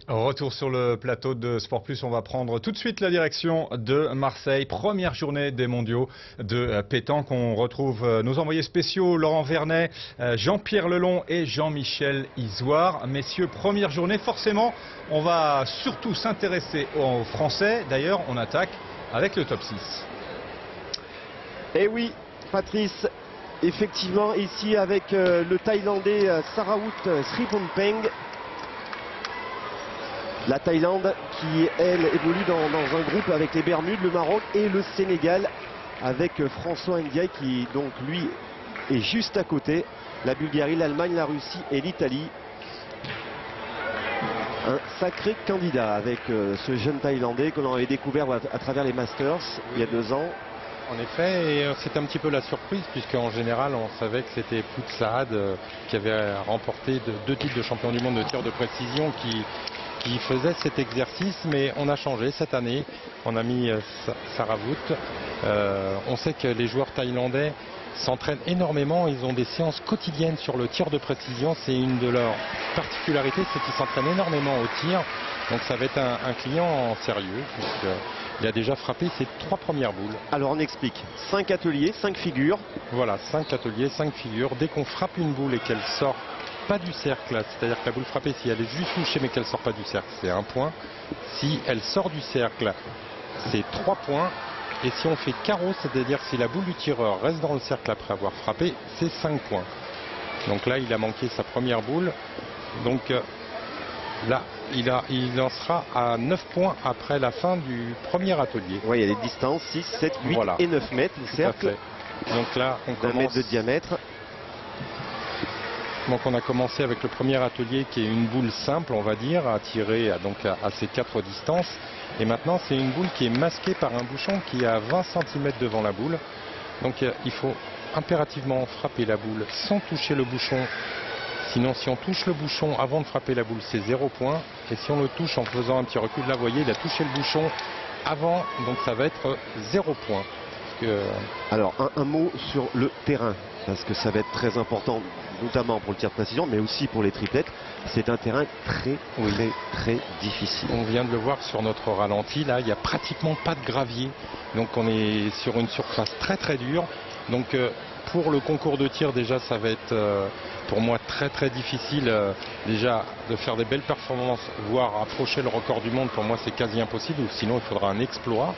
Retour sur le plateau de Sport Plus, on va prendre tout de suite la direction de Marseille. Première journée des mondiaux de pétanque. On retrouve nos envoyés spéciaux Laurent Vernet, Jean-Pierre Lelon et Jean-Michel Isoire. Messieurs, première journée, forcément, on va surtout s'intéresser aux Français. D'ailleurs, on attaque avec le top 6. Eh oui, Patrice, effectivement, ici avec le Thaïlandais Sarawoot Sripompeng. La Thaïlande qui, elle, évolue dans un groupe avec les Bermudes, le Maroc et le Sénégal, avec François Ndiaye qui, donc, lui, est juste à côté. La Bulgarie, l'Allemagne, la Russie et l'Italie. Un sacré candidat avec ce jeune Thaïlandais qu'on avait découvert à travers les Masters il y a 2 ans. En effet, et c'est un petit peu la surprise, puisqu'en général, on savait que c'était Pout Saad qui avait remporté 2 titres de champion du monde de tir de précision qui faisait cet exercice, mais on a changé cette année. On a mis Sarawoot. On sait que les joueurs thaïlandais s'entraînent énormément. Ils ont des séances quotidiennes sur le tir de précision. C'est une de leurs particularités, c'est qu'ils s'entraînent énormément au tir. Donc ça va être un client sérieux, puisqu'il a déjà frappé ses 3 premières boules. Alors on explique. 5 ateliers, 5 figures. Voilà, 5 ateliers, 5 figures. Dès qu'on frappe une boule et qu'elle sort pas du cercle, c'est-à-dire que la boule frappée, si elle est juste touchée mais qu'elle sort pas du cercle, c'est 1 point. Si elle sort du cercle, c'est 3 points. Et si on fait carreau, c'est-à-dire si la boule du tireur reste dans le cercle après avoir frappé, c'est 5 points. Donc là, il a manqué sa première boule. Donc là, il en sera à 9 points après la fin du premier atelier. Oui, il y a des distances, 6, 7, 8 voilà. Et 9 mètres, le cercle. Donc là, on commence... 1 mètre de diamètre. Donc on a commencé avec le premier atelier qui est une boule simple, on va dire, à tirer à ces 4 distances. Et maintenant c'est une boule qui est masquée par un bouchon qui est à 20 cm devant la boule. Donc il faut impérativement frapper la boule sans toucher le bouchon. Sinon si on touche le bouchon avant de frapper la boule, c'est 0 point. Et si on le touche en faisant un petit recul, là vous voyez, il a touché le bouchon avant, donc ça va être 0 point. Alors un mot sur le terrain, parce que ça va être très important, notamment pour le tir de précision, mais aussi pour les triplettes. C'est un terrain très difficile. On vient de le voir sur notre ralenti, là, il n'y a pratiquement pas de gravier. Donc on est sur une surface très dure. Donc pour le concours de tir, déjà, ça va être pour moi très difficile déjà de faire des belles performances, voire approcher le record du monde. Pour moi, c'est quasi impossible, ou sinon il faudra un exploit.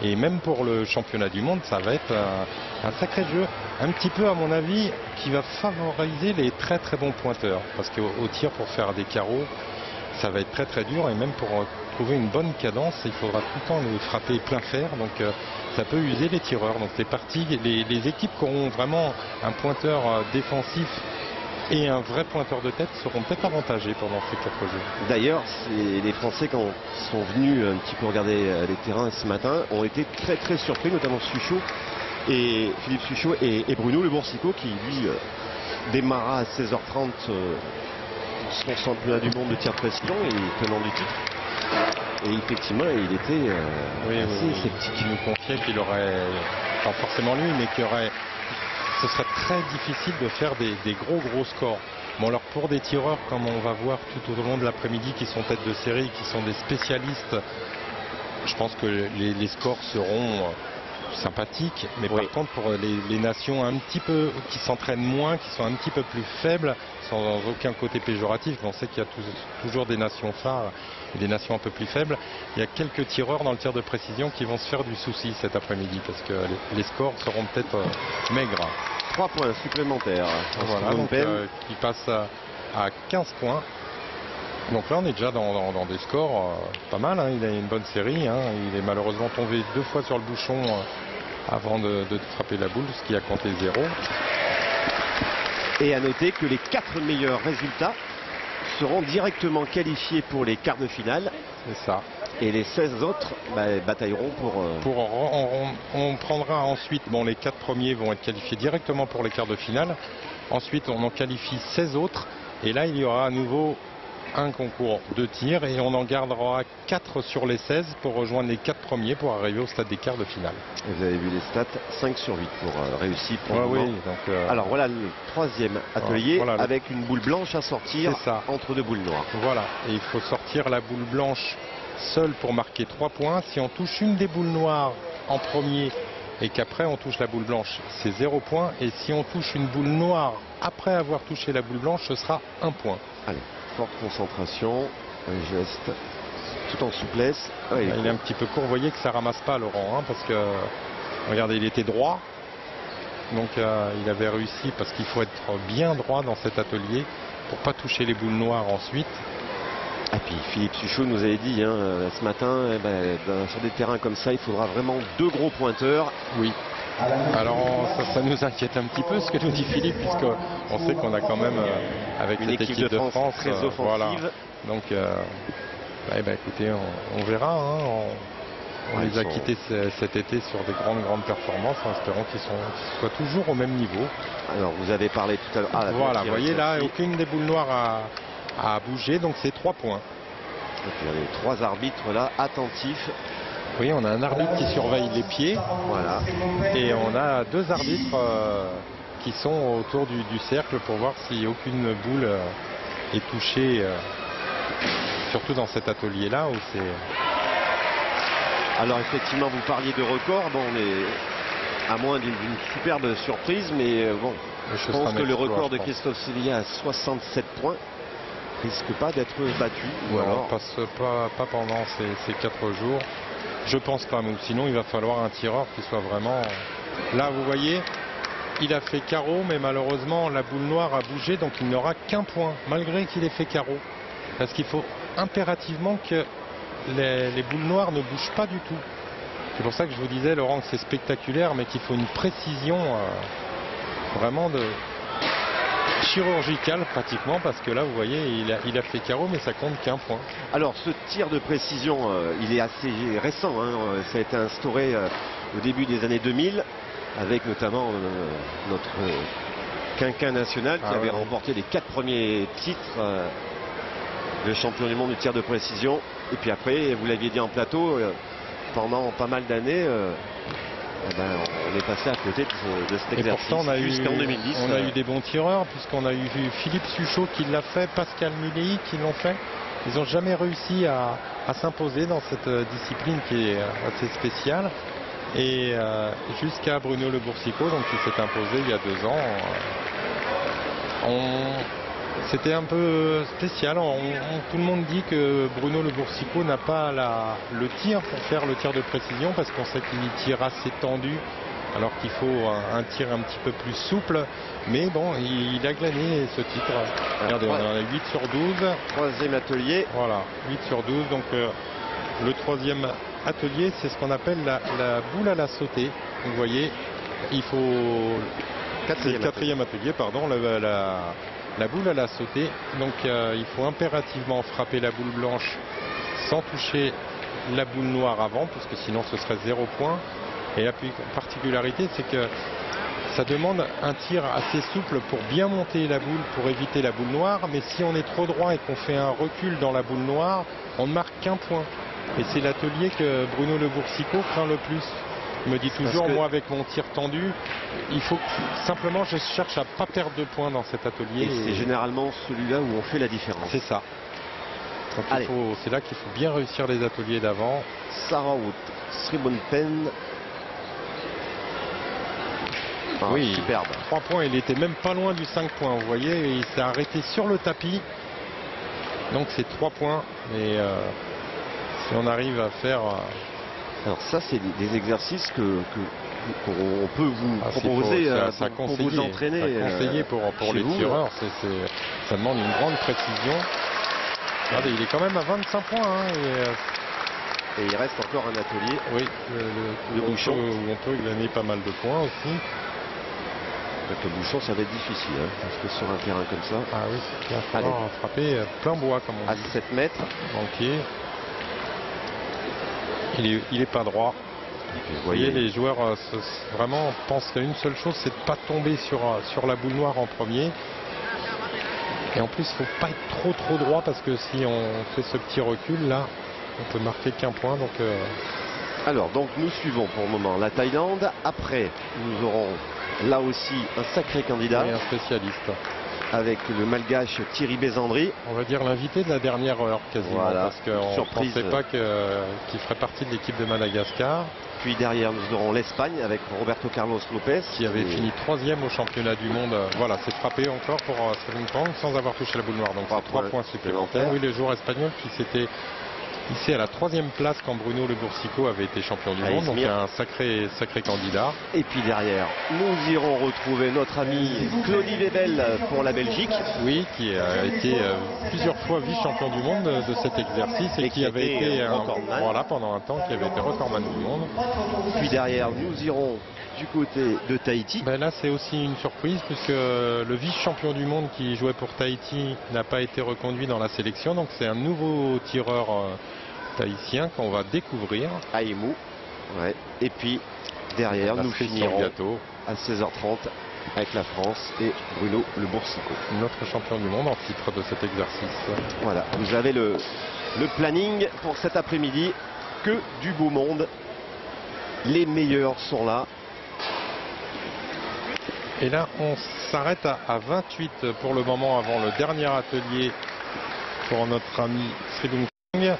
Et même pour le championnat du monde, ça va être un sacré jeu, un petit peu à mon avis, qui va favoriser les très bons pointeurs. Parce qu'au tir, pour faire des carreaux, ça va être très dur. Et même pour trouver une bonne cadence, il faudra tout le temps les frapper plein fer. Donc ça peut user les tireurs. Donc les équipes qui auront vraiment un pointeur défensif et un vrai pointeur de tête seront peut-être avantagés pendant ces 4 jeux. D'ailleurs, les Français, quand ils sont venus un petit peu regarder les terrains ce matin, ont été très surpris, notamment Philippe Suchot et Bruno Le Boursicot, qui lui démarra à 16h30 son championnat du monde de tir de précision et tenant du titre. Et effectivement, il était assez sceptique. Il nous confiait qu'il aurait, pas forcément lui, mais qu'il aurait... Ce serait très difficile de faire des gros scores. Bon, alors pour des tireurs, comme on va voir tout au long de l'après-midi, qui sont tête de série, qui sont des spécialistes, je pense que les scores seront sympathiques. Mais par contre, pour les nations un petit peu qui s'entraînent moins, qui sont un petit peu plus faibles, sans aucun côté péjoratif, on sait qu'il y a toujours des nations phares et des nations un peu plus faibles. Il y a quelques tireurs dans le tir de précision qui vont se faire du souci cet après-midi, parce que les scores seront peut-être maigres. 3 points supplémentaires. Voilà, donc il passe à 15 points. Donc là on est déjà dans des scores pas mal, hein. Il a une bonne série, hein. Il est malheureusement tombé 2 fois sur le bouchon avant de frapper la boule, ce qui a compté 0. Et à noter que les 4 meilleurs résultats seront directement qualifiés pour les quarts de finale. C'est ça. Et les 16 autres batailleront on prendra ensuite, bon, les 4 premiers vont être qualifiés directement pour les quarts de finale. Ensuite on en qualifie 16 autres. Et là il y aura à nouveau un concours de tir et on en gardera 4 sur les 16 pour rejoindre les 4 premiers pour arriver au stade des quarts de finale. Et vous avez vu les stats, 5 sur 8 pour réussir pour le moment. Oui, donc, alors voilà le troisième atelier voilà, avec une boule blanche à sortir entre deux boules noires. Voilà, et il faut sortir la boule blanche seule pour marquer 3 points. Si on touche une des boules noires en premier et qu'après on touche la boule blanche, c'est 0 point. Et si on touche une boule noire après avoir touché la boule blanche, ce sera 1 point. Allez, forte concentration, un geste, tout en souplesse. Ah, il est un petit peu court, vous voyez que ça ramasse pas Laurent, hein, parce que, regardez, il était droit. Donc il avait réussi, parce qu'il faut être bien droit dans cet atelier pour pas toucher les boules noires ensuite. Et puis Philippe Suchot nous avait dit ce matin, sur des terrains comme ça, il faudra vraiment 2 gros pointeurs. Oui. Alors ça nous inquiète un petit peu ce que nous dit Philippe, puisqu'on sait qu'on a quand même avec une cette équipe de France très offensive. Voilà. Donc écoutez, on verra. Hein, on les a quittés cet été sur des grandes performances, en espérant qu'ils soient toujours au même niveau. Alors vous avez parlé tout à l'heure. Voilà, vous voyez là, aucune des boules noires à bouger, donc c'est 3 points. Donc il y a les 3 arbitres là, attentifs. Oui, on a un arbitre qui surveille les pieds. Voilà. Et on a 2 arbitres qui sont autour du cercle pour voir si aucune boule est touchée, surtout dans cet atelier-là où c'est... Alors effectivement, vous parliez de record. Bon, on est à moins d'une superbe surprise, mais bon, je pense que le record de Christophe Céliat à 67 points risque pas d'être battu. Ou alors pas pendant ces 4 jours. Je pense pas, mais sinon il va falloir un tireur qui soit vraiment... Là, vous voyez, il a fait carreau, mais malheureusement la boule noire a bougé, donc il n'aura qu'un point, malgré qu'il ait fait carreau. Parce qu'il faut impérativement que les boules noires ne bougent pas du tout. C'est pour ça que je vous disais, Laurent, que c'est spectaculaire, mais qu'il faut une précision vraiment chirurgicale pratiquement, parce que là, vous voyez, il a fait carreau, mais ça compte qu'un point. Alors, ce tir de précision, il est assez récent. Hein, ça a été instauré au début des années 2000, avec notamment notre quinquin national qui avait remporté les 4 premiers titres de champion du monde du tir de précision. Et puis après, vous l'aviez dit en plateau, pendant pas mal d'années, on est passé à côté de cet exercice. Et pourtant, jusqu'en 2010. On a eu des bons tireurs, puisqu'on a eu Philippe Suchot qui l'a fait, Pascal Muley qui l'ont fait. Ils n'ont jamais réussi à s'imposer dans cette discipline qui est assez spéciale. Et jusqu'à Bruno Le Boursicot, donc qui s'est imposé il y a 2 ans. C'était un peu spécial. Tout le monde dit que Bruno Le Boursicot n'a pas le tir pour faire le tir de précision, parce qu'on sait qu'il tire assez tendu, alors qu'il faut un tir un petit peu plus souple. Mais bon, il a glané ce titre. Regardez, on a 8 sur 12. Troisième atelier. Voilà, 8 sur 12. Donc le troisième atelier, c'est ce qu'on appelle la boule à la sautée. Vous voyez, il faut... Quatrième atelier, pardon, la boule à la sautée. Donc il faut impérativement frapper la boule blanche sans toucher la boule noire avant, puisque sinon ce serait 0 point. Et la particularité, c'est que ça demande un tir assez souple pour bien monter la boule, pour éviter la boule noire. Mais si on est trop droit et qu'on fait un recul dans la boule noire, on ne marque qu'un point. Et c'est l'atelier que Bruno Le Boursicot craint le plus. Il me dit toujours, moi avec mon tir tendu, il faut simplement je cherche à pas perdre de points dans cet atelier. Et c'est généralement celui-là où on fait la différence. C'est ça. Donc c'est là qu'il faut bien réussir les ateliers d'avant. Sarah Wood, Sribonpen. Oui, superbe. 3 points, il était même pas loin du 5 points, vous voyez, il s'est arrêté sur le tapis. Donc c'est 3 points. Et si on arrive à faire... Alors ça, c'est des exercices qu'on peut vous proposer pour vous entraîner. Conseiller pour les tireurs, ça demande une grande précision. Regardez, il est quand même à 25 points. Hein, et il reste encore un atelier. Oui, le bouchon où on peut glaner pas mal de points aussi. Avec le bouchon, ça va être difficile, hein, parce que sur un terrain comme ça. Ah oui, il va falloir frapper plein bois, comme on dit. À 7 mètres. Banquier. Il est pas droit. Vous voyez, les joueurs vraiment pensent qu'à une seule chose, c'est de ne pas tomber sur la boule noire en premier. Et en plus, il ne faut pas être trop droit parce que si on fait ce petit recul là, on peut marquer qu'un point. Donc, Alors, donc nous suivons pour le moment la Thaïlande. Après, nous aurons là aussi un sacré candidat. et un spécialiste. Avec le malgache Thierry Bézandry. On va dire l'invité de la dernière heure quasiment. Voilà. Parce qu'on ne pensait pas qu'il ferait partie de l'équipe de Madagascar. Puis derrière, nous aurons l'Espagne avec Roberto Carlos Lopez. Qui avait fini 3e au championnat du monde. Voilà, c'est frappé encore pour Sven Pang sans avoir touché la boule noire. Donc 3 points supplémentaires. Oui, les joueurs espagnols qui s'étaient hissés à la 3e place quand Bruno Le Boursico avait été champion du monde. Donc un sacré candidat. Et puis derrière, nous irons retrouver notre ami Claudie Webel pour la Belgique. Oui, qui a été plusieurs fois vice-champion du monde de cet exercice et qui avait été voilà, pendant un temps, qui avait été recordman du monde. Puis derrière, nous irons du côté de Tahiti. Ben là, c'est aussi une surprise puisque le vice-champion du monde qui jouait pour Tahiti n'a pas été reconduit dans la sélection. Donc c'est un nouveau tireur tahitien qu'on va découvrir. Aïmou. Ouais. Et puis derrière, nous finirons à 16h30 avec la France et Bruno Le Boursico. Notre champion du monde en titre de cet exercice. Voilà, vous avez le planning pour cet après-midi. Que du beau monde. Les meilleurs sont là. Et là, on s'arrête à 28 pour le moment avant le dernier atelier pour notre ami Sridung Singh.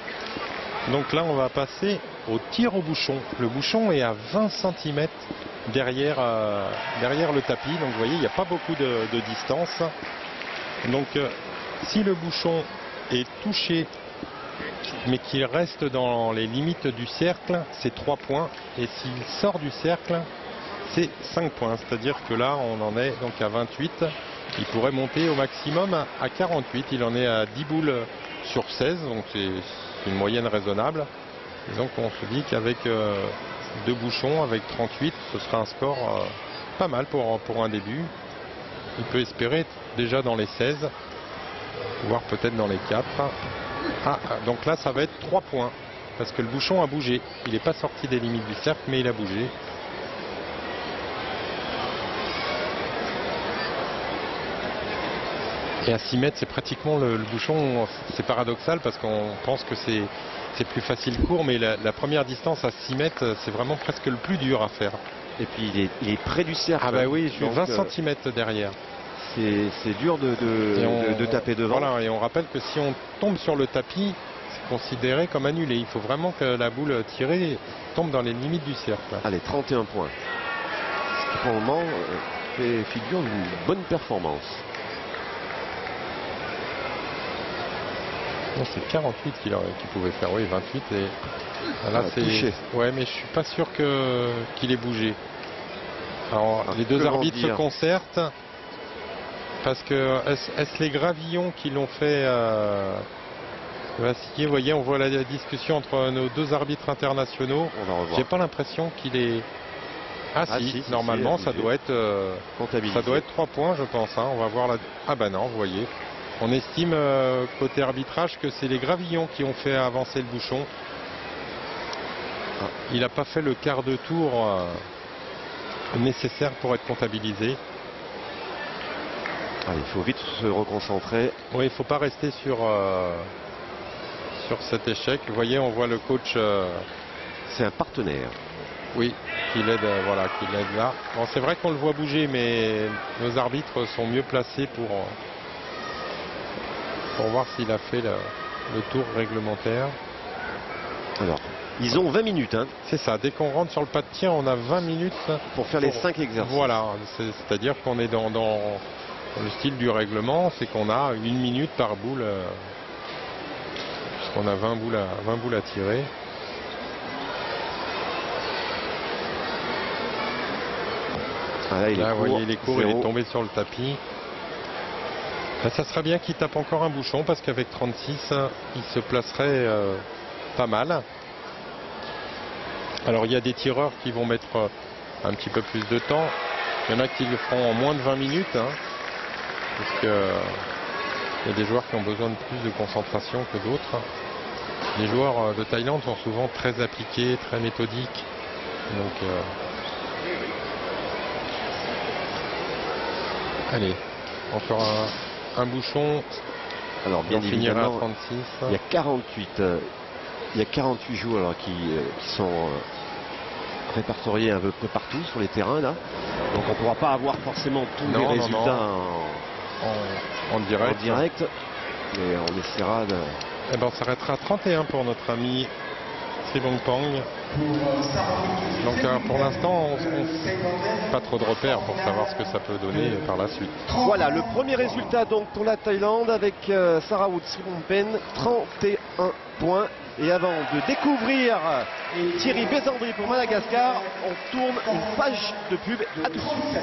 Donc là, on va passer au tir au bouchon. Le bouchon est à 20 cm derrière le tapis. Donc vous voyez, il n'y a pas beaucoup de distance. Donc si le bouchon est touché, mais qu'il reste dans les limites du cercle, c'est 3 points. Et s'il sort du cercle, c'est 5 points. C'est-à-dire que là, on en est donc à 28. Il pourrait monter au maximum à 48. Il en est à 10 boules sur 16. Donc c'est une moyenne raisonnable. Et donc on se dit qu'avec 2 bouchons, avec 38, ce sera un score pas mal pour un début. Il peut espérer être déjà dans les 16, voire peut-être dans les 4. Ah, donc là, ça va être 3 points. Parce que le bouchon a bougé. Il n'est pas sorti des limites du cercle, mais il a bougé. Et à 6 mètres, c'est pratiquement le bouchon. C'est paradoxal parce qu'on pense que c'est plus facile court, mais la première distance à 6 mètres, c'est vraiment presque le plus dur à faire. Et puis il est près du cercle. Ah bah oui, je suis 20 cm derrière. C'est dur de taper devant. Voilà, et on rappelle que si on tombe sur le tapis, c'est considéré comme annulé. Il faut vraiment que la boule tirée tombe dans les limites du cercle. Allez, 31 points. Ce qui pour le moment fait figure d'une bonne performance. Non, c'est 48 qu'il pouvait faire, oui, 28 et là c'est touché. Ouais, mais je suis pas sûr qu'il ait bougé. Alors les deux arbitres se concertent parce que est-ce les gravillons qui l'ont fait vaciller? Vous voyez, on voit la discussion entre nos deux arbitres internationaux. J'ai pas l'impression qu'il est. Ah si, normalement ça doit être 3 points, je pense. Hein. On va voir la. Ah bah non, vous voyez. On estime côté arbitrage que c'est les gravillons qui ont fait avancer le bouchon. Il n'a pas fait le quart de tour nécessaire pour être comptabilisé. Ah, il faut vite se reconcentrer. Oui, il ne faut pas rester sur cet échec. Vous voyez, on voit le coach. C'est un partenaire. Oui, qui l'aide là. Bon, c'est vrai qu'on le voit bouger, mais nos arbitres sont mieux placés pour voir s'il a fait le tour réglementaire. Alors, ils ont 20 minutes. Hein. C'est ça, dès qu'on rentre sur le pas de tir, on a 20 minutes. Pour faire les 5 exercices. Voilà, c'est-à-dire qu'on est dans le style du règlement, c'est qu'on a 1 minute par boule. Puisqu'on a 20 boules à tirer. Ah là, vous voyez, il est court, il est tombé sur le tapis. Là, ça serait bien qu'il tape encore un bouchon parce qu'avec 36, il se placerait pas mal. Alors il y a des tireurs qui vont mettre un petit peu plus de temps. Il y en a qui le feront en moins de 20 minutes. Hein, parce qu'il y a des joueurs qui ont besoin de plus de concentration que d'autres. Les joueurs de Thaïlande sont souvent très appliqués, très méthodiques. Donc, allez, encore un bouchon. Alors bien On finirait à évidemment, 36. il y a 48 joueurs qui sont répertoriés un peu partout sur les terrains là. Donc on ne pourra pas avoir forcément tous les résultats en direct. Mais on essaiera de... Eh ben, on s'arrêtera à 31 pour notre ami Srivongpang. Donc pour l'instant, on pas trop de repères pour savoir ce que ça peut donner par la suite. Voilà le premier résultat donc pour la Thaïlande avec Sarawut Srivongpeng, 31 points. Et avant de découvrir Thierry Bézandri pour Madagascar, on tourne une page de pub. À tout de suite.